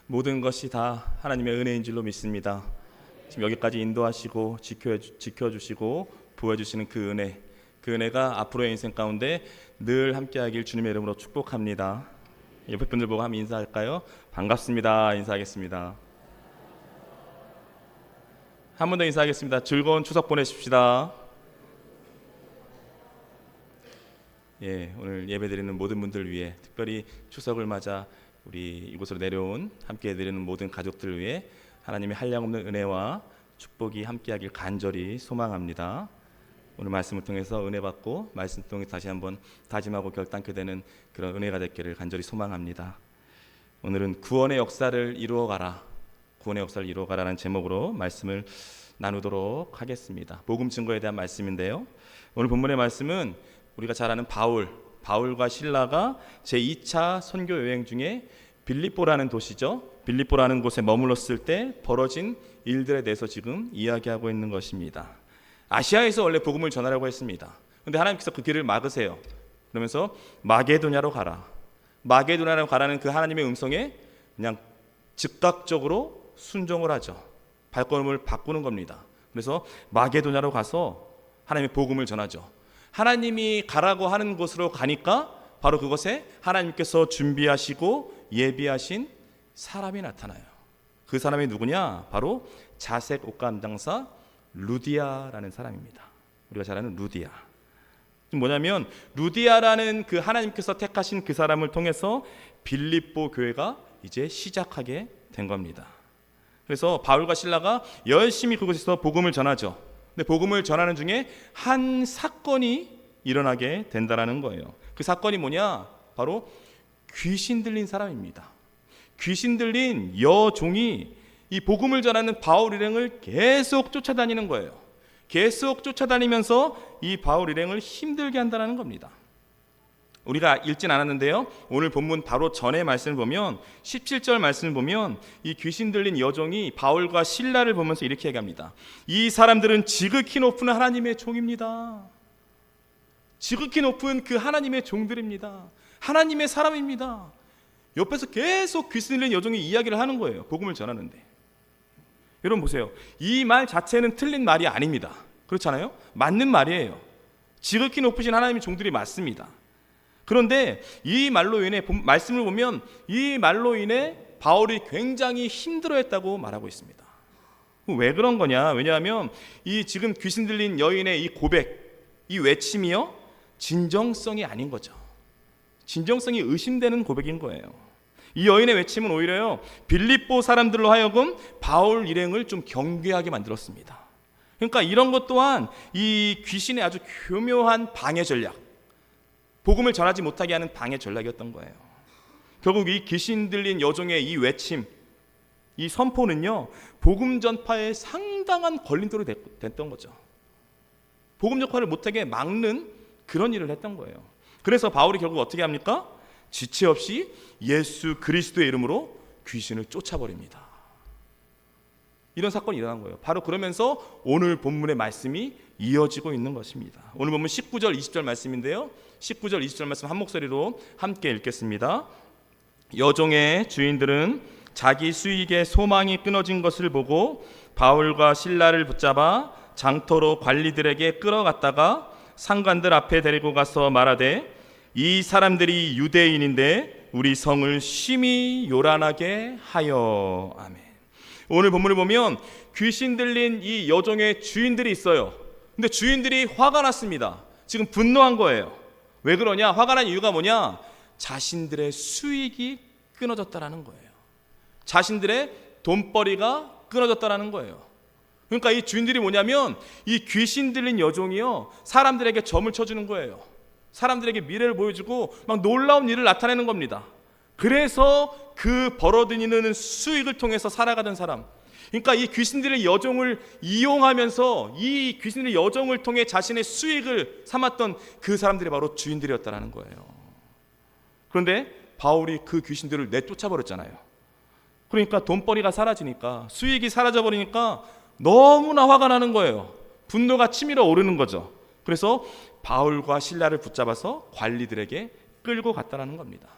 모든 것이 다 하나님의 은혜인 줄로 믿습니다. 지금 여기까지 인도하시고 지켜주시고 보여주시는 그 은혜가 앞으로의 인생 가운데 늘 함께하길 주님의 이름으로 축복합니다. 옆에 분들 보고 한번 인사할까요? 반갑습니다. 인사하겠습니다. 한 번 더 인사하겠습니다. 즐거운 추석 보내십시다. 오늘 예배드리는 모든 분들 위해, 특별히 추석을 맞아 우리 이곳으로 내려온 함께 드리는 모든 가족들을 위해 하나님의 한량없는 은혜와 축복이 함께하길 간절히 소망합니다. 오늘 말씀을 통해서 은혜 받고 말씀 통해서 다시 한번 다짐하고 결단케 되는 그런 은혜가 됐기를 간절히 소망합니다. 오늘은 구원의 역사를 이루어가라, 구원의 역사를 이루어가라는 제목으로 말씀을 나누도록 하겠습니다. 복음 증거에 대한 말씀인데요, 오늘 본문의 말씀은 우리가 잘 아는 바울과 실라가 제2차 선교 여행 중에 빌립보라는 도시죠, 빌립보라는 곳에 머물렀을 때 벌어진 일들에 대해서 지금 이야기하고 있는 것입니다. 아시아에서 원래 복음을 전하려고 했습니다. 그런데 하나님께서 그 길을 막으세요. 그러면서 마게도냐로 가라는 그 하나님의 음성에 그냥 즉각적으로 순종을 하죠. 발걸음을 바꾸는 겁니다. 그래서 마게도냐로 가서 하나님의 복음을 전하죠. 하나님이 가라고 하는 곳으로 가니까 바로 그곳에 하나님께서 준비하시고 예비하신 사람이 나타나요. 그 사람이 누구냐? 바로 자색 옷감당사 루디아라는 사람입니다. 우리가 잘 아는 루디아. 뭐냐면 루디아라는 그 하나님께서 택하신 그 사람을 통해서 빌립보 교회가 이제 시작하게 된 겁니다. 그래서 바울과 실라가 열심히 그곳에서 복음을 전하죠. 근데 복음을 전하는 중에 한 사건이 일어나게 된다라는 거예요. 그 사건이 뭐냐? 바로 귀신 들린 사람입니다. 귀신 들린 여종이 이 복음을 전하는 바울 일행을 계속 쫓아다니는 거예요. 계속 쫓아다니면서 이 바울 일행을 힘들게 한다는 겁니다. 우리가 읽진 않았는데요, 오늘 본문 바로 전의 말씀을 보면 17절 말씀을 보면 이 귀신 들린 여종이 바울과 실라를 보면서 이렇게 얘기합니다. 이 사람들은 지극히 높은 하나님의 종입니다. 지극히 높은 그 하나님의 종들입니다. 하나님의 사람입니다. 옆에서 계속 귀신 들린 여종이 이야기를 하는 거예요. 복음을 전하는데. 여러분 보세요. 이 말 자체는 틀린 말이 아닙니다. 그렇잖아요? 맞는 말이에요. 지극히 높으신 하나님의 종들이 맞습니다. 그런데 이 말로 인해, 말씀을 보면 이 말로 인해 바울이 굉장히 힘들어했다고 말하고 있습니다. 왜 그런 거냐? 왜냐하면 이 지금 귀신 들린 여인의 이 고백, 이 외침이요, 진정성이 아닌 거죠. 진정성이 의심되는 고백인 거예요. 이 여인의 외침은 오히려요, 빌립보 사람들로 하여금 바울 일행을 좀 경계하게 만들었습니다. 그러니까 이런 것 또한 이 귀신의 아주 교묘한 방해 전략, 복음을 전하지 못하게 하는 방해 전략이었던 거예요. 결국 이 귀신 들린 여종의 이 외침, 이 선포는요, 복음 전파에 상당한 걸림돌이 됐던 거죠. 복음 전파를 못하게 막는 그런 일을 했던 거예요. 그래서 바울이 결국 어떻게 합니까? 지체 없이 예수 그리스도의 이름으로 귀신을 쫓아버립니다. 이런 사건이 일어난 거예요. 바로 그러면서 오늘 본문의 말씀이 이어지고 있는 것입니다. 오늘 본문 19절 20절 말씀인데요, 19절 20절 말씀 한 목소리로 함께 읽겠습니다. 여종의 주인들은 자기 수익의 소망이 끊어진 것을 보고 바울과 실라를 붙잡아 장터로 관리들에게 끌어갔다가 상관들 앞에 데리고 가서 말하되, 이 사람들이 유대인인데 우리 성을 심히 요란하게 하여. 아멘. 오늘 본문을 보면 귀신 들린 이 여종의 주인들이 있어요. 근데 주인들이 화가 났습니다. 지금 분노한 거예요. 왜 그러냐? 화가 난 이유가 뭐냐? 자신들의 수익이 끊어졌다라는 거예요. 자신들의 돈벌이가 끊어졌다라는 거예요. 그러니까 이 주인들이 뭐냐면 이 귀신 들린 여종이요, 사람들에게 점을 쳐주는 거예요. 사람들에게 미래를 보여주고 막 놀라운 일을 나타내는 겁니다. 그래서 그 벌어들이는 수익을 통해서 살아가던 사람, 그러니까 이 귀신 들린 여종을 이용하면서 이 귀신 들린 여종을 통해 자신의 수익을 삼았던 그 사람들이 바로 주인들이었다는 거예요. 그런데 바울이 그 귀신들을 내쫓아버렸잖아요. 그러니까 돈벌이가 사라지니까, 수익이 사라져버리니까 너무나 화가 나는 거예요. 분노가 치밀어 오르는 거죠. 그래서 바울과 실라를 붙잡아서 관리들에게 끌고 갔다는 겁니다.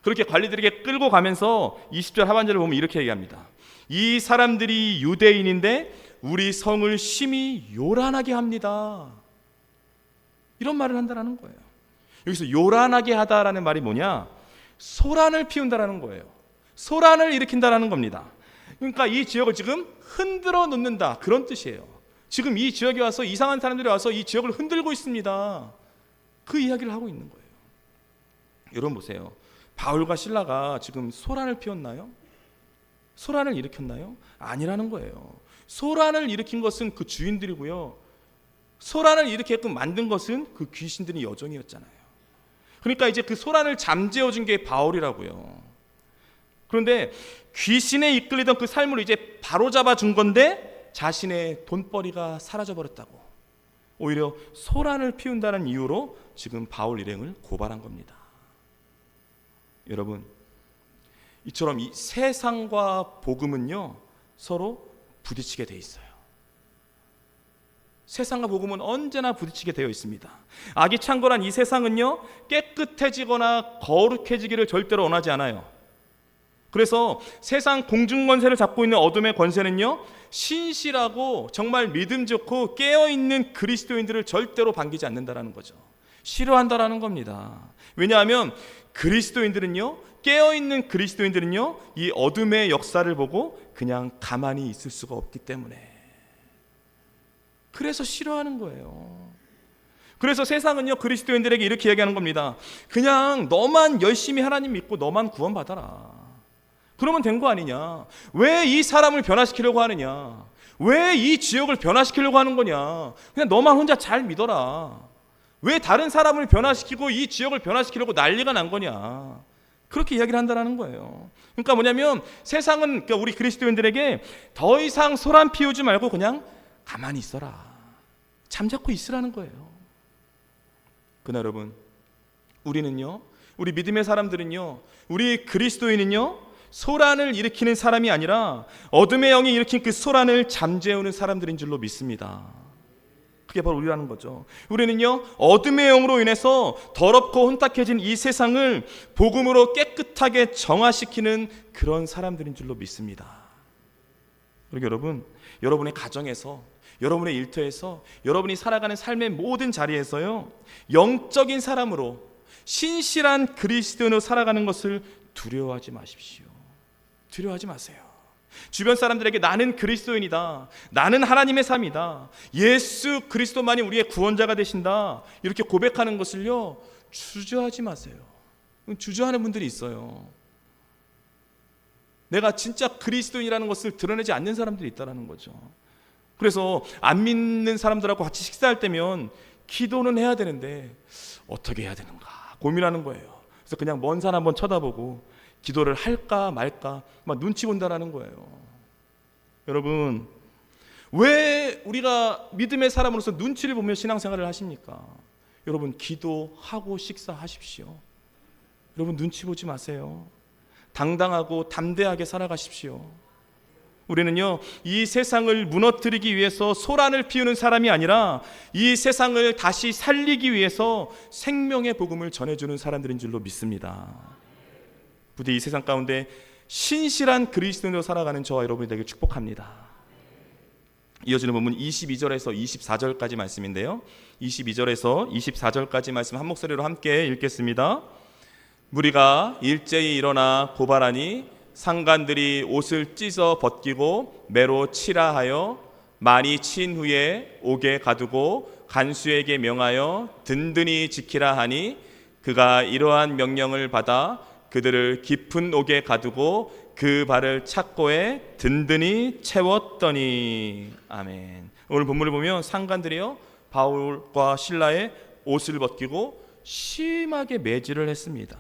그렇게 관리들에게 끌고 가면서 20절 하반절을 보면 이렇게 얘기합니다. 이 사람들이 유대인인데 우리 성을 심히 요란하게 합니다. 이런 말을 한다는 거예요. 여기서 요란하게 하다라는 말이 뭐냐? 소란을 피운다라는 거예요. 소란을 일으킨다라는 겁니다. 그러니까 이 지역을 지금 흔들어 놓는다, 그런 뜻이에요. 지금 이 지역에 와서 이상한 사람들이 와서 이 지역을 흔들고 있습니다. 그 이야기를 하고 있는 거예요. 여러분 보세요. 바울과 실라가 지금 소란을 피웠나요? 소란을 일으켰나요? 아니라는 거예요. 소란을 일으킨 것은 그 주인들이고요, 소란을 일으키게끔 만든 것은 그 귀신들이 여종이었잖아요. 그러니까 이제 그 소란을 잠재워준 게 바울이라고요. 그런데 귀신에 이끌리던 그 삶을 이제 바로잡아 준 건데 자신의 돈벌이가 사라져버렸다고, 오히려 소란을 피운다는 이유로 지금 바울 일행을 고발한 겁니다. 여러분, 이처럼 이 세상과 복음은요 서로 부딪히게 돼 있어요. 세상과 복음은 언제나 부딪히게 되어 있습니다. 악이 창궐한 이 세상은요 깨끗해지거나 거룩해지기를 절대로 원하지 않아요. 그래서 세상 공중권세를 잡고 있는 어둠의 권세는요 신실하고 정말 믿음 좋고 깨어있는 그리스도인들을 절대로 반기지 않는다라는 거죠. 싫어한다라는 겁니다. 왜냐하면 그리스도인들은요, 깨어있는 그리스도인들은요 이 어둠의 역사를 보고 그냥 가만히 있을 수가 없기 때문에, 그래서 싫어하는 거예요. 그래서 세상은요 그리스도인들에게 이렇게 얘기하는 겁니다. 그냥 너만 열심히 하나님 믿고 너만 구원받아라, 그러면 된 거 아니냐? 왜 이 사람을 변화시키려고 하느냐? 왜 이 지역을 변화시키려고 하는 거냐? 그냥 너만 혼자 잘 믿어라. 왜 다른 사람을 변화시키고 이 지역을 변화시키려고 난리가 난 거냐? 그렇게 이야기를 한다는 거예요. 그러니까 뭐냐면 세상은, 그러니까 우리 그리스도인들에게 더 이상 소란 피우지 말고 그냥 가만히 있어라, 잠자코 있으라는 거예요. 그러나 여러분, 우리는요, 우리 믿음의 사람들은요, 우리 그리스도인은요 소란을 일으키는 사람이 아니라 어둠의 영이 일으킨 그 소란을 잠재우는 사람들인 줄로 믿습니다. 그게 바로 우리라는 거죠. 우리는요 어둠의 영으로 인해서 더럽고 혼탁해진 이 세상을 복음으로 깨끗하게 정화시키는 그런 사람들인 줄로 믿습니다. 그리고 여러분, 여러분의 가정에서, 여러분의 일터에서, 여러분이 살아가는 삶의 모든 자리에서요 영적인 사람으로 신실한 그리스도인으로 살아가는 것을 두려워하지 마십시오. 두려워하지 마세요. 주변 사람들에게 나는 그리스도인이다, 나는 하나님의 삶이다, 예수 그리스도만이 우리의 구원자가 되신다, 이렇게 고백하는 것을요 주저하지 마세요. 주저하는 분들이 있어요. 내가 진짜 그리스도인이라는 것을 드러내지 않는 사람들이 있다는 거죠. 그래서 안 믿는 사람들하고 같이 식사할 때면 기도는 해야 되는데 어떻게 해야 되는가 고민하는 거예요. 그래서 그냥 먼 산 한번 쳐다보고 기도를 할까 말까 막 눈치 본다라는 거예요. 여러분, 왜 우리가 믿음의 사람으로서 눈치를 보며 신앙생활을 하십니까? 여러분, 기도하고 식사하십시오. 여러분, 눈치 보지 마세요. 당당하고 담대하게 살아가십시오. 우리는요 이 세상을 무너뜨리기 위해서 소란을 피우는 사람이 아니라 이 세상을 다시 살리기 위해서 생명의 복음을 전해주는 사람들인 줄로 믿습니다. 부디 이 세상 가운데 신실한 그리스도인으로 살아가는 저와 여러분이 되길 축복합니다. 이어지는 본문 22절에서 24절까지 말씀인데요, 22절에서 24절까지 말씀 한 목소리로 함께 읽겠습니다. 무리가 일제히 일어나 고발하니 상관들이 옷을 찢어 벗기고 매로 치라 하여 많이 친 후에 옥에 가두고 간수에게 명하여 든든히 지키라 하니 그가 이러한 명령을 받아 그들을 깊은 옥에 가두고 그 발을 착고에 든든히 채웠더니. 아멘. 오늘 본문을 보면 상관들이요 바울과 실라의 옷을 벗기고 심하게 매질을 했습니다.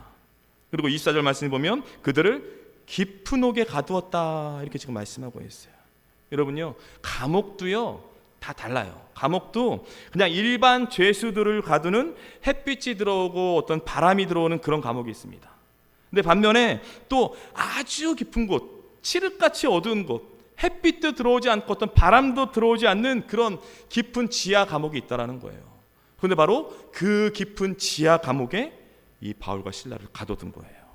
그리고 24절 말씀을 보면 그들을 깊은 옥에 가두었다, 이렇게 지금 말씀하고 있어요. 여러분요, 감옥도요 다 달라요. 감옥도 그냥 일반 죄수들을 가두는 햇빛이 들어오고 어떤 바람이 들어오는 그런 감옥이 있습니다. 근데 반면에 또 아주 깊은 곳, 칠흑같이 어두운 곳, 햇빛도 들어오지 않고 어떤 바람도 들어오지 않는 그런 깊은 지하 감옥이 있다라는 거예요. 그런데 바로 그 깊은 지하 감옥에 이 바울과 실라를 가둬둔 거예요.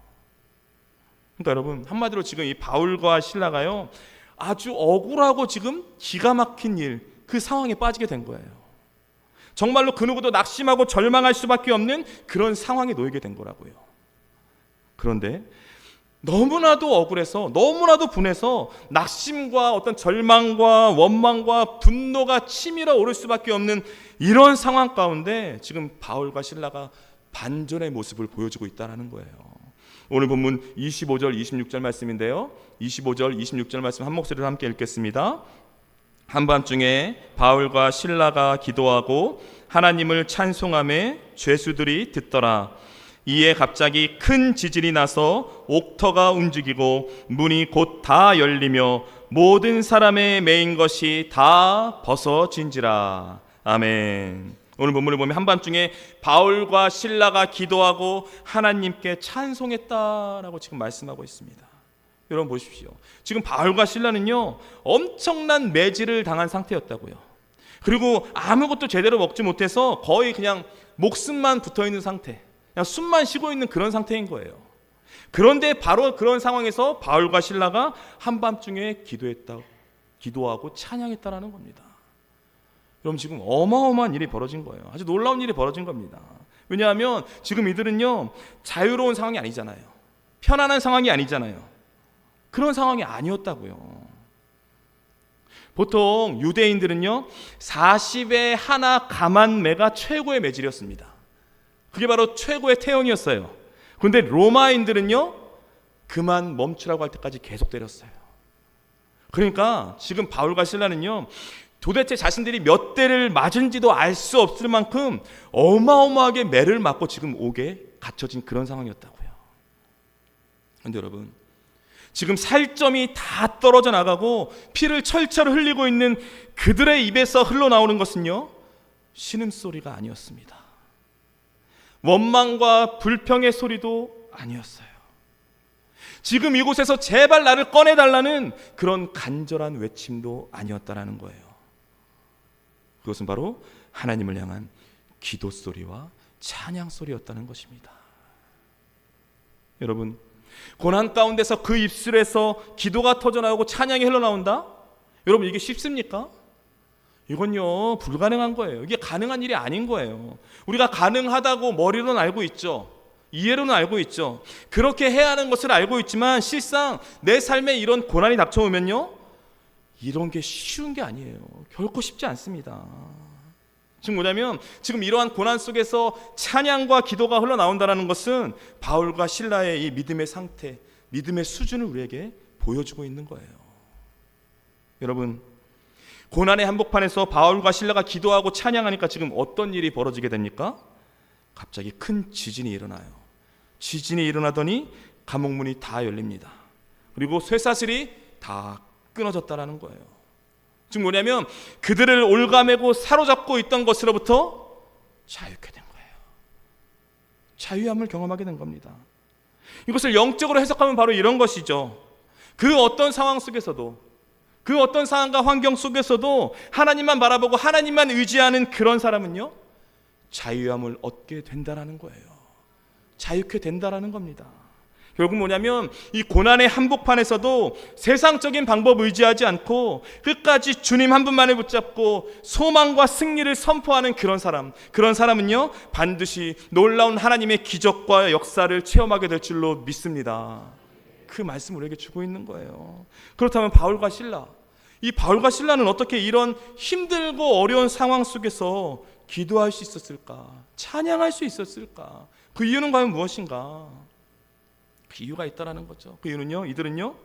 그러니까 여러분, 한마디로 지금 이 바울과 실라가요, 아주 억울하고 지금 기가 막힌 일, 그 상황에 빠지게 된 거예요. 정말로 그 누구도 낙심하고 절망할 수밖에 없는 그런 상황에 놓이게 된 거라고요. 그런데 너무나도 억울해서, 너무나도 분해서 낙심과 어떤 절망과 원망과 분노가 치밀어 오를 수밖에 없는 이런 상황 가운데 지금 바울과 실라가 반전의 모습을 보여주고 있다는 거예요. 오늘 본문 25절 26절 말씀인데요, 25절 26절 말씀 한 목소리로 함께 읽겠습니다. 한밤중에 바울과 실라가 기도하고 하나님을 찬송하며 죄수들이 듣더라. 이에 갑자기 큰 지진이 나서 옥터가 움직이고 문이 곧 다 열리며 모든 사람의 매인 것이 다 벗어진지라. 아멘. 오늘 본문을 보면 한밤중에 바울과 실라가 기도하고 하나님께 찬송했다라고 지금 말씀하고 있습니다. 여러분 보십시오. 지금 바울과 실라는요, 엄청난 매질을 당한 상태였다고요. 그리고 아무것도 제대로 먹지 못해서 거의 그냥 목숨만 붙어있는 상태, 그냥 숨만 쉬고 있는 그런 상태인 거예요. 그런데 바로 그런 상황에서 바울과 실라가 한밤중에 기도하고 찬양했다라는 겁니다. 여러분, 지금 어마어마한 일이 벌어진 거예요. 아주 놀라운 일이 벌어진 겁니다. 왜냐하면 지금 이들은요, 자유로운 상황이 아니잖아요. 편안한 상황이 아니잖아요. 그런 상황이 아니었다고요. 보통 유대인들은요, 40에 하나 감한 매가 최고의 매질이었습니다. 그게 바로 최고의 태형이었어요. 그런데 로마인들은요, 그만 멈추라고 할 때까지 계속 때렸어요. 그러니까 지금 바울과 실라는요, 도대체 자신들이 몇 대를 맞은지도 알 수 없을 만큼 어마어마하게 매를 맞고 지금 옥에 갇혀진 그런 상황이었다고요. 그런데 여러분, 지금 살점이 다 떨어져 나가고 피를 철철 흘리고 있는 그들의 입에서 흘러나오는 것은요, 신음소리가 아니었습니다. 원망과 불평의 소리도 아니었어요. 지금 이곳에서 제발 나를 꺼내달라는 그런 간절한 외침도 아니었다라는 거예요. 그것은 바로 하나님을 향한 기도 소리와 찬양 소리였다는 것입니다. 여러분, 고난 가운데서 그 입술에서 기도가 터져나오고 찬양이 흘러나온다? 여러분, 이게 쉽습니까? 이건요, 불가능한 거예요. 이게 가능한 일이 아닌 거예요. 우리가 가능하다고 머리로는 알고 있죠. 이해로는 알고 있죠. 그렇게 해야 하는 것을 알고 있지만 실상 내 삶에 이런 고난이 닥쳐오면요, 이런 게 쉬운 게 아니에요. 결코 쉽지 않습니다. 지금 뭐냐면, 지금 이러한 고난 속에서 찬양과 기도가 흘러나온다는 것은 바울과 실라의 이 믿음의 상태, 믿음의 수준을 우리에게 보여주고 있는 거예요. 여러분, 고난의 한복판에서 바울과 실라가 기도하고 찬양하니까 지금 어떤 일이 벌어지게 됩니까? 갑자기 큰 지진이 일어나요. 지진이 일어나더니 감옥문이 다 열립니다. 그리고 쇠사슬이 다 끊어졌다라는 거예요. 즉 뭐냐면, 그들을 올가매고 사로잡고 있던 것으로부터 자유케 된 거예요. 자유함을 경험하게 된 겁니다. 이것을 영적으로 해석하면 바로 이런 것이죠. 그 어떤 상황 속에서도, 그 어떤 상황과 환경 속에서도 하나님만 바라보고 하나님만 의지하는 그런 사람은요, 자유함을 얻게 된다라는 거예요. 자유케 된다라는 겁니다. 결국 뭐냐면, 이 고난의 한복판에서도 세상적인 방법 의지하지 않고 끝까지 주님 한 분만을 붙잡고 소망과 승리를 선포하는 그런 사람은요, 반드시 놀라운 하나님의 기적과 역사를 체험하게 될 줄로 믿습니다. 그 말씀을 우리에게 주고 있는 거예요. 그렇다면 바울과 실라는 어떻게 이런 힘들고 어려운 상황 속에서 기도할 수 있었을까? 찬양할 수 있었을까? 그 이유는 과연 무엇인가? 그 이유가 있다라는 거죠. 그 이유는요, 이들은요,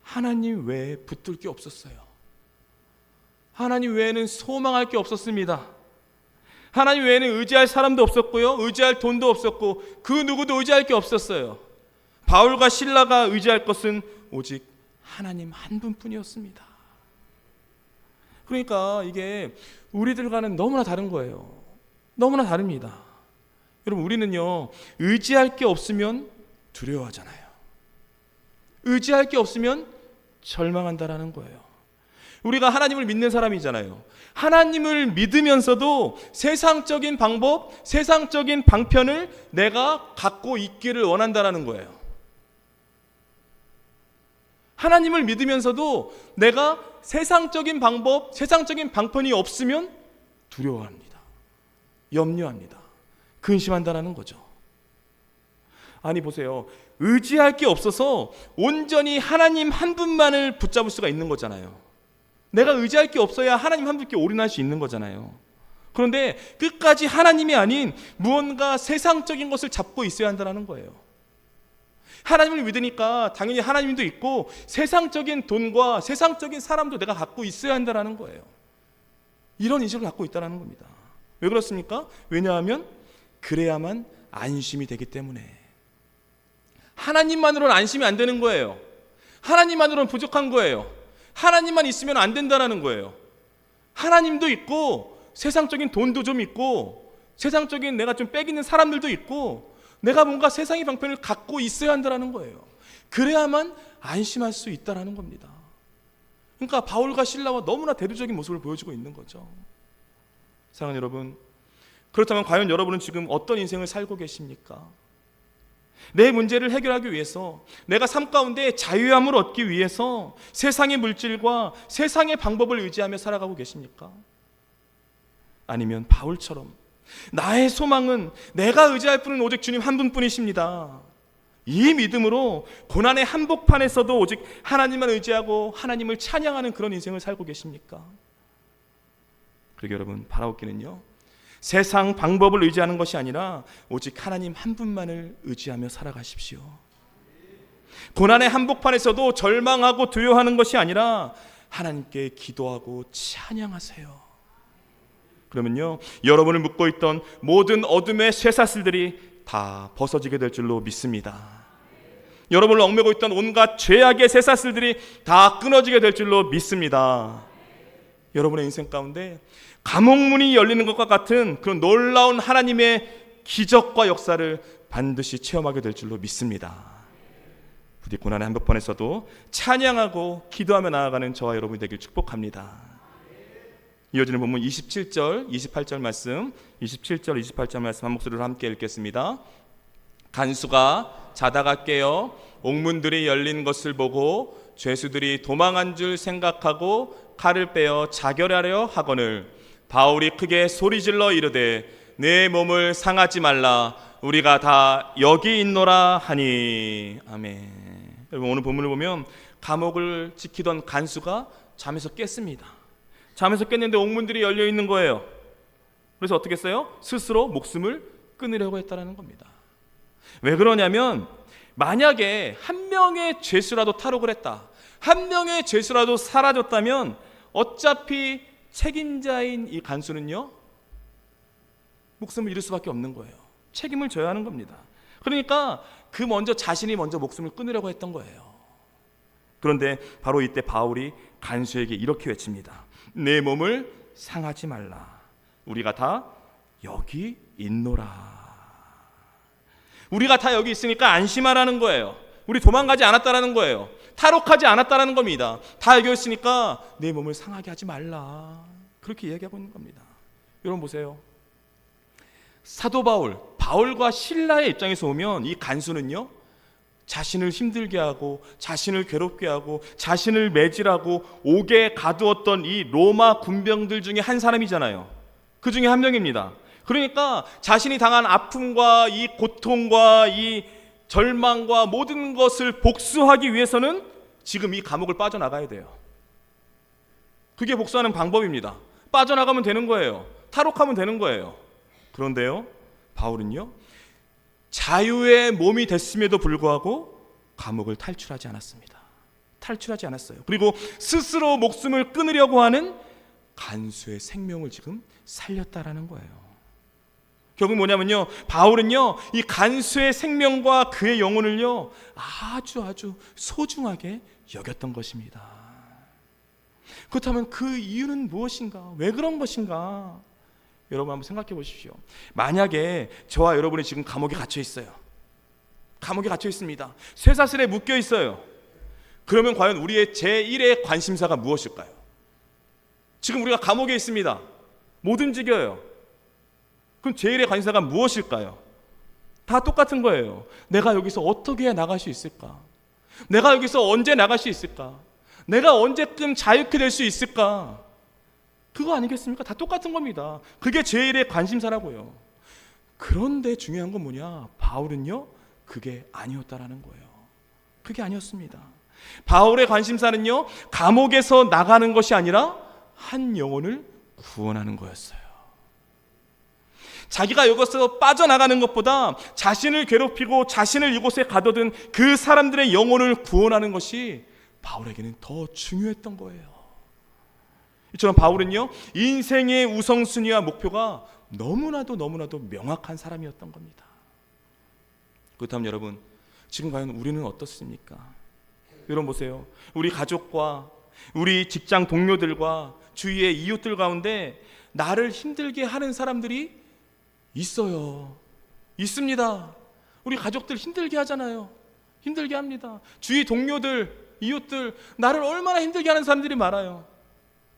하나님 외에 붙들 게 없었어요. 하나님 외에는 소망할 게 없었습니다. 하나님 외에는 의지할 사람도 없었고요, 의지할 돈도 없었고, 그 누구도 의지할 게 없었어요. 바울과 실라가 의지할 것은 오직 하나님 한 분뿐이었습니다. 그러니까 이게 우리들과는 너무나 다른 거예요. 너무나 다릅니다. 여러분, 우리는요, 의지할 게 없으면 두려워하잖아요. 의지할 게 없으면 절망한다라는 거예요. 우리가 하나님을 믿는 사람이잖아요. 하나님을 믿으면서도 세상적인 방법, 세상적인 방편을 내가 갖고 있기를 원한다라는 거예요. 하나님을 믿으면서도 내가 세상적인 방법, 세상적인 방편이 없으면 두려워합니다. 염려합니다. 근심한다는 거죠. 아니 보세요. 의지할 게 없어서 온전히 하나님 한 분만을 붙잡을 수가 있는 거잖아요. 내가 의지할 게 없어야 하나님 한 분께 올인할 수 있는 거잖아요. 그런데 끝까지 하나님이 아닌 무언가 세상적인 것을 잡고 있어야 한다는 거예요. 하나님을 믿으니까 당연히 하나님도 있고 세상적인 돈과 세상적인 사람도 내가 갖고 있어야 한다는 거예요. 이런 인식을 갖고 있다는 겁니다. 왜 그렇습니까? 왜냐하면 그래야만 안심이 되기 때문에. 하나님만으로는 안심이 안 되는 거예요. 하나님만으로는 부족한 거예요. 하나님만 있으면 안 된다는 거예요. 하나님도 있고 세상적인 돈도 좀 있고 세상적인 내가 좀 빽 있는 사람들도 있고 내가 뭔가 세상의 방편을 갖고 있어야 한다는 거예요. 그래야만 안심할 수 있다는 겁니다. 그러니까 바울과 실라와 너무나 대조적인 모습을 보여주고 있는 거죠. 사랑하는 여러분, 그렇다면 과연 여러분은 지금 어떤 인생을 살고 계십니까? 내 문제를 해결하기 위해서, 내가 삶 가운데 자유함을 얻기 위해서 세상의 물질과 세상의 방법을 의지하며 살아가고 계십니까? 아니면 바울처럼 나의 소망은 내가 의지할 분은 오직 주님 한 분뿐이십니다. 이 믿음으로 고난의 한복판에서도 오직 하나님만 의지하고 하나님을 찬양하는 그런 인생을 살고 계십니까? 그러게 여러분, 바라옵기는요, 세상 방법을 의지하는 것이 아니라 오직 하나님 한 분만을 의지하며 살아가십시오. 고난의 한복판에서도 절망하고 두려워하는 것이 아니라 하나님께 기도하고 찬양하세요. 그러면요, 여러분을 묶고 있던 모든 어둠의 쇠사슬들이 다 벗어지게 될 줄로 믿습니다. 여러분을 얽매고 있던 온갖 죄악의 쇠사슬들이 다 끊어지게 될 줄로 믿습니다. 여러분의 인생 가운데 감옥문이 열리는 것과 같은 그런 놀라운 하나님의 기적과 역사를 반드시 체험하게 될 줄로 믿습니다. 부디 고난의 한복판에서도 찬양하고 기도하며 나아가는 저와 여러분이 되길 축복합니다. 이어지는 본문 27절, 28절 말씀, 27절, 28절 말씀 한 목소리로 함께 읽겠습니다. 간수가 자다가 깨어 옥문들이 열린 것을 보고 죄수들이 도망한 줄 생각하고 칼을 빼어 자결하려 하거늘 바울이 크게 소리질러 이르되 내 몸을 상하지 말라 우리가 다 여기 있노라 하니. 아멘. 여러분, 오늘 본문을 보면 감옥을 지키던 간수가 잠에서 깼습니다. 잠에서 깼는데 옥문들이 열려 있는 거예요. 그래서 어떻게 했어요? 스스로 목숨을 끊으려고 했다는 겁니다. 왜 그러냐면 만약에 한 명의 죄수라도 탈옥을 했다, 한 명의 죄수라도 사라졌다면 어차피 책임자인 이 간수는요, 목숨을 잃을 수밖에 없는 거예요. 책임을 져야 하는 겁니다. 그러니까 자신이 먼저 목숨을 끊으려고 했던 거예요. 그런데 바로 이때 바울이 간수에게 이렇게 외칩니다. 내 몸을 상하지 말라. 우리가 다 여기 있노라. 우리가 다 여기 있으니까 안심하라는 거예요. 우리 도망가지 않았다라는 거예요. 탈옥하지 않았다라는 겁니다. 다 여기 있으니까 내 몸을 상하게 하지 말라. 그렇게 이야기하고 있는 겁니다. 여러분 보세요. 사도 바울과 실라의 입장에서 보면 이 간수는요, 자신을 힘들게 하고 자신을 괴롭게 하고 자신을 매질하고 옥에 가두었던 이 로마 군병들 중에 한 사람이잖아요. 그 중에 한 명입니다. 그러니까 자신이 당한 아픔과 이 고통과 이 절망과 모든 것을 복수하기 위해서는 지금 이 감옥을 빠져나가야 돼요. 그게 복수하는 방법입니다. 빠져나가면 되는 거예요. 탈옥하면 되는 거예요. 그런데요, 바울은요, 자유의 몸이 됐음에도 불구하고 감옥을 탈출하지 않았습니다. 탈출하지 않았어요. 그리고 스스로 목숨을 끊으려고 하는 간수의 생명을 지금 살렸다라는 거예요. 결국 뭐냐면요, 바울은요, 이 간수의 생명과 그의 영혼을요, 아주 소중하게 여겼던 것입니다. 그렇다면 그 이유는 무엇인가? 왜 그런 것인가? 여러분 한번 생각해 보십시오. 만약에 저와 여러분이 지금 감옥에 갇혀 있어요. 감옥에 갇혀 있습니다. 쇠사슬에 묶여 있어요. 그러면 과연 우리의 제1의 관심사가 무엇일까요? 지금 우리가 감옥에 있습니다. 못 움직여요. 그럼 제1의 관심사가 무엇일까요? 다 똑같은 거예요. 내가 여기서 어떻게 나갈 수 있을까? 내가 여기서 언제 나갈 수 있을까? 내가 언제쯤 자유케 될 수 있을까? 그거 아니겠습니까? 다 똑같은 겁니다. 그게 제일의 관심사라고요. 그런데 중요한 건 뭐냐? 바울은요, 그게 아니었다라는 거예요. 그게 아니었습니다. 바울의 관심사는요, 감옥에서 나가는 것이 아니라 한 영혼을 구원하는 거였어요. 자기가 여기서 빠져나가는 것보다 자신을 괴롭히고 자신을 이곳에 가둬둔 그 사람들의 영혼을 구원하는 것이 바울에게는 더 중요했던 거예요. 이처럼 바울은요, 인생의 우선순위와 목표가 너무나도 명확한 사람이었던 겁니다. 그렇다면 여러분, 지금 과연 우리는 어떻습니까? 여러분 보세요. 우리 가족과 우리 직장 동료들과 주위의 이웃들 가운데 나를 힘들게 하는 사람들이 있어요. 있습니다. 우리 가족들 힘들게 하잖아요. 힘들게 합니다. 주위 동료들, 이웃들, 나를 얼마나 힘들게 하는 사람들이 많아요.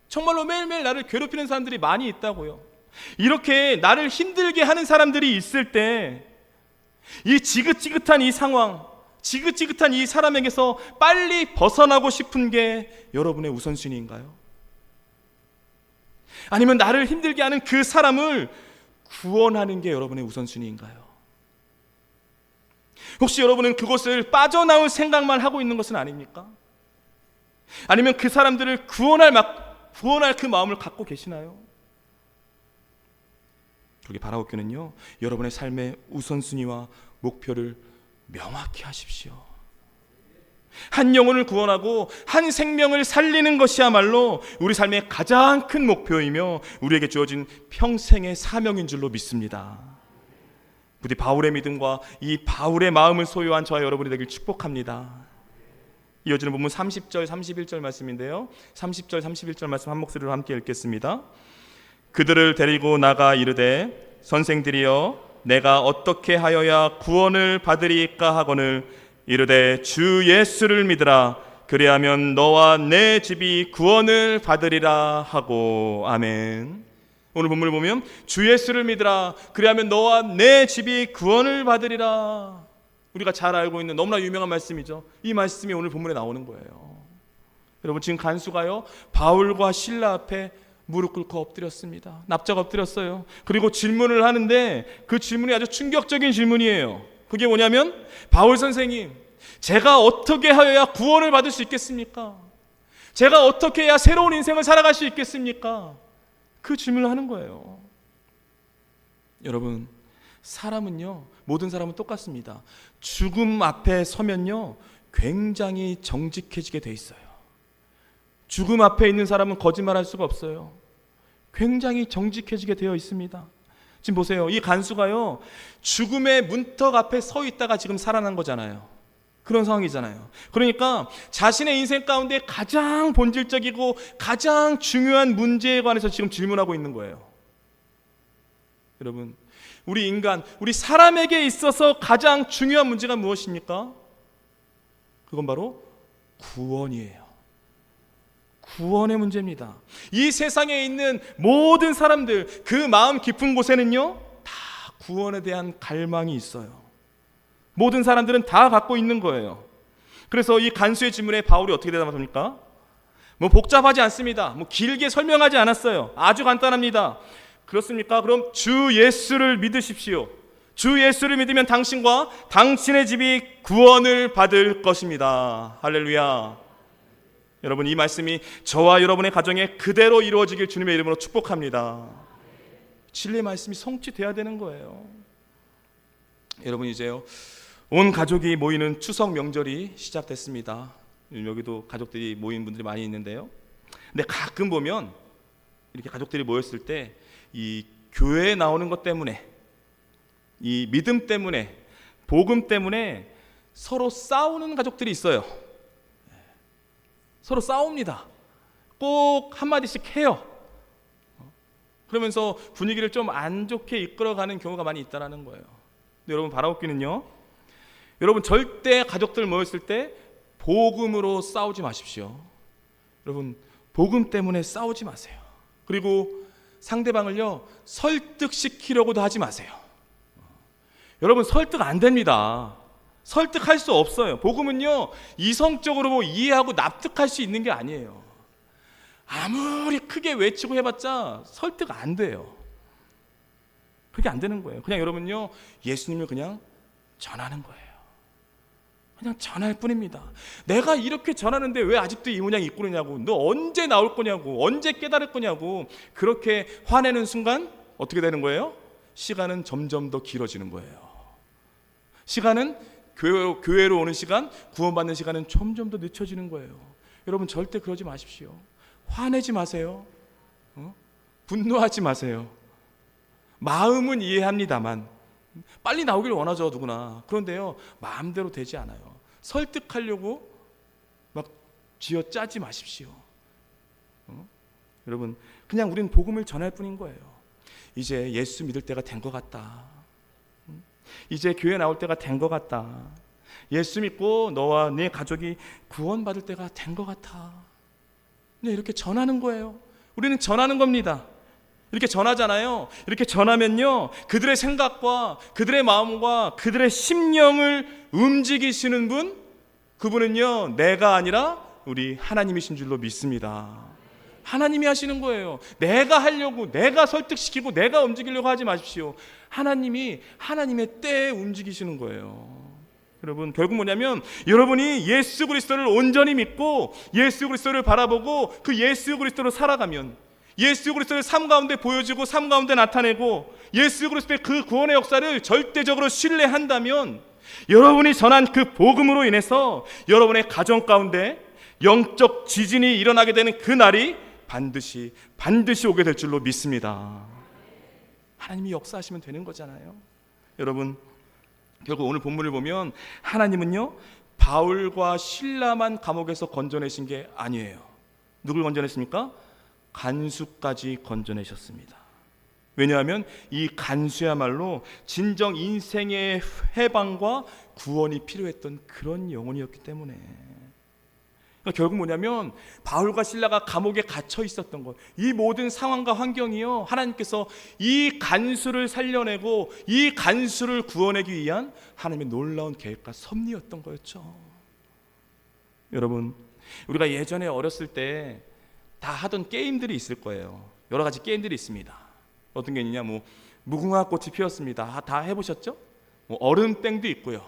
정말로 매일매일 나를 괴롭히는 사람들이 많이 있다고요. 이렇게 나를 힘들게 하는 사람들이 있을 때 이 지긋지긋한 이 상황, 지긋지긋한 이 사람에게서 빨리 벗어나고 싶은 게 여러분의 우선순위인가요? 아니면 나를 힘들게 하는 그 사람을 구원하는 게 여러분의 우선순위인가요? 혹시 여러분은 그곳을 빠져나올 생각만 하고 있는 것은 아닙니까? 아니면 그 사람들을 구원할 그 마음을 갖고 계시나요? 여기 바라옵교는요, 여러분의 삶의 우선순위와 목표를 명확히 하십시오. 한 영혼을 구원하고 한 생명을 살리는 것이야말로 우리 삶의 가장 큰 목표이며 우리에게 주어진 평생의 사명인 줄로 믿습니다. 부디 바울의 믿음과 이 바울의 마음을 소유한 저와 여러분이 되길 축복합니다. 이어지는 본문 30절 31절 말씀인데요, 30절 31절 말씀 한 목소리로 함께 읽겠습니다. 그들을 데리고 나가 이르되 선생들이여 내가 어떻게 하여야 구원을 받으리까 하거늘 이르되 주 예수를 믿으라 그리하면 너와 내 집이 구원을 받으리라 하고. 아멘. 오늘 본문을 보면 주 예수를 믿으라 그리하면 너와 내 집이 구원을 받으리라. 우리가 잘 알고 있는 너무나 유명한 말씀이죠. 이 말씀이 오늘 본문에 나오는 거예요. 여러분, 지금 간수가요, 바울과 실라 앞에 무릎 꿇고 엎드렸습니다. 납작 엎드렸어요. 그리고 질문을 하는데 그 질문이 아주 충격적인 질문이에요. 그게 뭐냐면, 바울 선생님, 제가 어떻게 하여야 구원을 받을 수 있겠습니까? 제가 어떻게 해야 새로운 인생을 살아갈 수 있겠습니까? 그 질문을 하는 거예요. 여러분, 사람은요, 모든 사람은 똑같습니다. 죽음 앞에 서면요, 굉장히 정직해지게 돼 있어요. 죽음 앞에 있는 사람은 거짓말할 수가 없어요. 굉장히 정직해지게 되어 있습니다. 지금 보세요. 이 간수가요, 죽음의 문턱 앞에 서 있다가 지금 살아난 거잖아요. 그런 상황이잖아요. 그러니까 자신의 인생 가운데 가장 본질적이고 가장 중요한 문제에 관해서 지금 질문하고 있는 거예요. 여러분, 우리 인간, 우리 사람에게 있어서 가장 중요한 문제가 무엇입니까? 그건 바로 구원이에요. 구원의 문제입니다. 이 세상에 있는 모든 사람들, 그 마음 깊은 곳에는요, 다 구원에 대한 갈망이 있어요. 모든 사람들은 다 갖고 있는 거예요. 그래서 이 간수의 질문에 바울이 어떻게 대답합니까? 뭐 복잡하지 않습니다. 뭐 길게 설명하지 않았어요. 아주 간단합니다. 그렇습니까? 그럼 주 예수를 믿으십시오. 주 예수를 믿으면 당신과 당신의 집이 구원을 받을 것입니다. 할렐루야. 여러분, 이 말씀이 저와 여러분의 가정에 그대로 이루어지길 주님의 이름으로 축복합니다. 진리의 말씀이 성취돼야 되는 거예요. 여러분, 이제요, 온 가족이 모이는 추석 명절이 시작됐습니다. 여기도 가족들이 모인 분들이 많이 있는데요, 근데 가끔 보면 이렇게 가족들이 모였을 때 이 교회에 나오는 것 때문에, 이 믿음 때문에, 복음 때문에 서로 싸우는 가족들이 있어요. 서로 싸웁니다. 꼭 한마디씩 해요. 그러면서 분위기를 좀 안 좋게 이끌어가는 경우가 많이 있다는 거예요. 근데 여러분, 바라옵기는요, 여러분 절대 가족들 모였을 때 복음으로 싸우지 마십시오. 여러분, 복음 때문에 싸우지 마세요. 그리고 상대방을요, 설득시키려고도 하지 마세요. 여러분, 설득 안 됩니다. 설득할 수 없어요. 복음은요, 이성적으로 뭐 이해하고 납득할 수 있는 게 아니에요. 아무리 크게 외치고 해봤자 설득 안 돼요. 그게 안 되는 거예요. 그냥 여러분요, 예수님을 그냥 전하는 거예요. 그냥 전할 뿐입니다. 내가 이렇게 전하는데 왜 아직도 이 모양 입고 그러냐고, 너 언제 나올 거냐고, 언제 깨달을 거냐고, 그렇게 화내는 순간 어떻게 되는 거예요? 시간은 점점 더 길어지는 거예요. 시간은 교회로 오는 시간, 구원받는 시간은 점점 더 늦춰지는 거예요. 여러분 절대 그러지 마십시오. 화내지 마세요. 분노하지 마세요. 마음은 이해합니다만 빨리 나오길 원하죠, 누구나. 그런데요, 마음대로 되지 않아요. 설득하려고 막 쥐어짜지 마십시오. 여러분, 그냥 우리는 복음을 전할 뿐인 거예요. 이제 예수 믿을 때가 된 것 같다. 이제 교회 나올 때가 된 것 같다. 예수 믿고 너와 네 가족이 구원받을 때가 된 것 같아. 그냥 이렇게 전하는 거예요. 우리는 전하는 겁니다. 이렇게 전하잖아요. 이렇게 전하면요, 그들의 생각과 그들의 마음과 그들의 심령을 움직이시는 분, 그분은요, 내가 아니라 우리 하나님이신 줄로 믿습니다. 하나님이 하시는 거예요. 내가 하려고, 내가 설득시키고 내가 움직이려고 하지 마십시오. 하나님이 하나님의 때에 움직이시는 거예요. 여러분, 결국 뭐냐면 여러분이 예수 그리스도를 온전히 믿고 예수 그리스도를 바라보고 그 예수 그리스도로 살아가면, 예수 그리스도의 삶 가운데 보여지고 삶 가운데 나타내고 예수 그리스도의 그 구원의 역사를 절대적으로 신뢰한다면, 여러분이 전한 그 복음으로 인해서 여러분의 가정 가운데 영적 지진이 일어나게 되는 그 날이 반드시 오게 될 줄로 믿습니다. 하나님이 역사하시면 되는 거잖아요. 여러분, 결국 오늘 본문을 보면 하나님은요, 바울과 실라만 감옥에서 건져내신 게 아니에요. 누굴 건져냈습니까? 간수까지 건져내셨습니다. 왜냐하면 이 간수야말로 진정 인생의 해방과 구원이 필요했던 그런 영혼이었기 때문에. 그러니까 결국 뭐냐면 바울과 실라가 감옥에 갇혀 있었던 것, 이 모든 상황과 환경이요, 하나님께서 이 간수를 살려내고 이 간수를 구원하기 위한 하나님의 놀라운 계획과 섭리였던 거였죠. 여러분, 우리가 예전에 어렸을 때 다 하던 게임들이 있을 거예요. 여러 가지 게임들이 있습니다. 어떤 게 있냐, 뭐 무궁화 꽃이 피었습니다. 다 해보셨죠? 뭐 얼음땡도 있고요.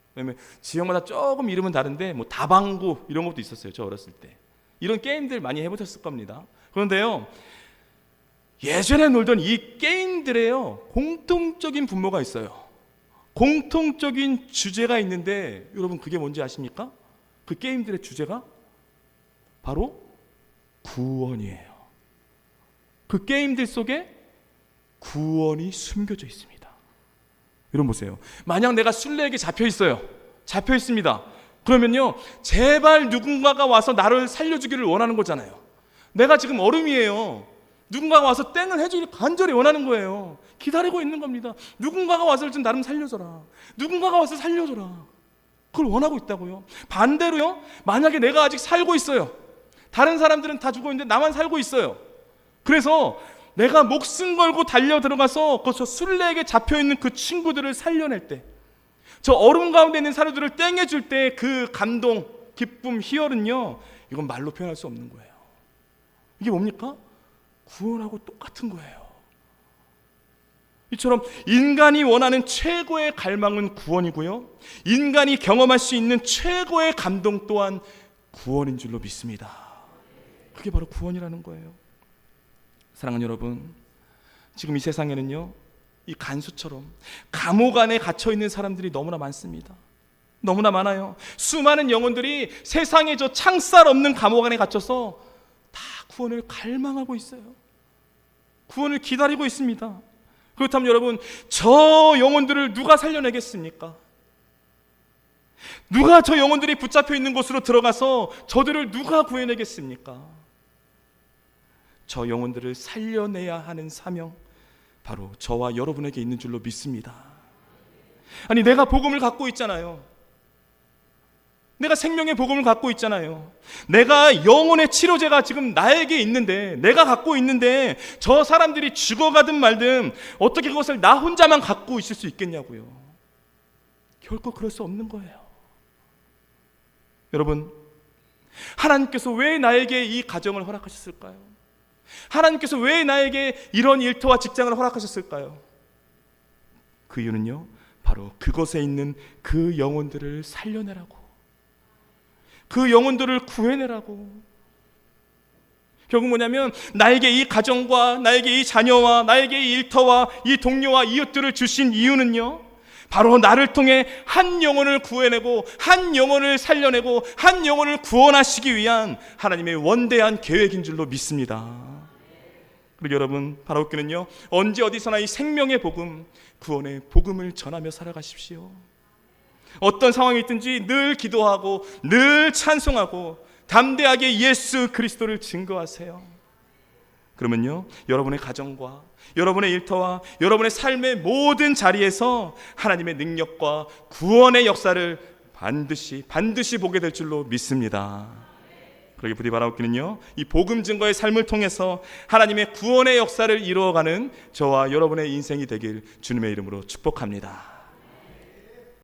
그다음에 지역마다 조금 이름은 다른데 뭐 다방구 이런 것도 있었어요. 저 어렸을 때 이런 게임들 많이 해보셨을 겁니다. 그런데요, 예전에 놀던 이 게임들에요, 공통적인 분모가 있어요. 공통적인 주제가 있는데 여러분, 그게 뭔지 아십니까? 그 게임들의 주제가 바로 구원이에요. 그 게임들 속에 구원이 숨겨져 있습니다. 여러분 보세요. 만약 내가 술래에게 잡혀 있습니다. 그러면요, 제발 누군가가 와서 나를 살려주기를 원하는 거잖아요. 내가 지금 얼음이에요. 누군가가 와서 땡을 해주기를 간절히 원하는 거예요. 기다리고 있는 겁니다. 누군가가 와서 좀 나를 살려줘라. 누군가가 와서 살려줘라. 그걸 원하고 있다고요. 반대로요, 만약에 내가 아직 살고 있어요. 다른 사람들은 다 죽어 있는데 나만 살고 있어요. 그래서 내가 목숨 걸고 달려 들어가서 저 술래에게 잡혀있는 그 친구들을 살려낼 때, 저 얼음 가운데 있는 사료들을 땡해줄 때 그 감동, 기쁨, 희열은요, 이건 말로 표현할 수 없는 거예요. 이게 뭡니까? 구원하고 똑같은 거예요. 이처럼 인간이 원하는 최고의 갈망은 구원이고요, 인간이 경험할 수 있는 최고의 감동 또한 구원인 줄로 믿습니다. 그게 바로 구원이라는 거예요. 사랑하는 여러분, 지금 이 세상에는요, 이 간수처럼 감옥 안에 갇혀있는 사람들이 너무나 많습니다. 너무나 많아요. 수많은 영혼들이 세상에 저 창살 없는 감옥 안에 갇혀서 다 구원을 갈망하고 있어요. 구원을 기다리고 있습니다. 그렇다면 여러분, 저 영혼들을 누가 살려내겠습니까? 누가 저 영혼들이 붙잡혀 있는 곳으로 들어가서 저들을 누가 구해내겠습니까? 저 영혼들을 살려내야 하는 사명, 바로 저와 여러분에게 있는 줄로 믿습니다. 아니, 내가 복음을 갖고 있잖아요. 내가 생명의 복음을 갖고 있잖아요. 내가 영혼의 치료제가 지금 나에게 있는데, 내가 갖고 있는데 저 사람들이 죽어가든 말든 어떻게 그것을 나 혼자만 갖고 있을 수 있겠냐고요. 결코 그럴 수 없는 거예요. 여러분, 하나님께서 왜 나에게 이 가정을 허락하셨을까요? 하나님께서 왜 나에게 이런 일터와 직장을 허락하셨을까요? 그 이유는요, 바로 그곳에 있는 그 영혼들을 살려내라고, 그 영혼들을 구해내라고. 결국 뭐냐면, 나에게 이 가정과 나에게 이 자녀와 나에게 이 일터와 이 동료와 이웃들을 주신 이유는요, 바로 나를 통해 한 영혼을 구해내고 한 영혼을 살려내고 한 영혼을 구원하시기 위한 하나님의 원대한 계획인 줄로 믿습니다. 그리고 여러분, 바라옵기는요, 언제 어디서나 이 생명의 복음, 구원의 복음을 전하며 살아가십시오. 어떤 상황이 있든지 늘 기도하고 늘 찬송하고 담대하게 예수 그리스도를 증거하세요. 그러면요, 여러분의 가정과 여러분의 일터와 여러분의 삶의 모든 자리에서 하나님의 능력과 구원의 역사를 반드시 보게 될 줄로 믿습니다. 그러게 부디 바라옵기는요, 이 복음 증거의 삶을 통해서 하나님의 구원의 역사를 이루어가는 저와 여러분의 인생이 되길 주님의 이름으로 축복합니다.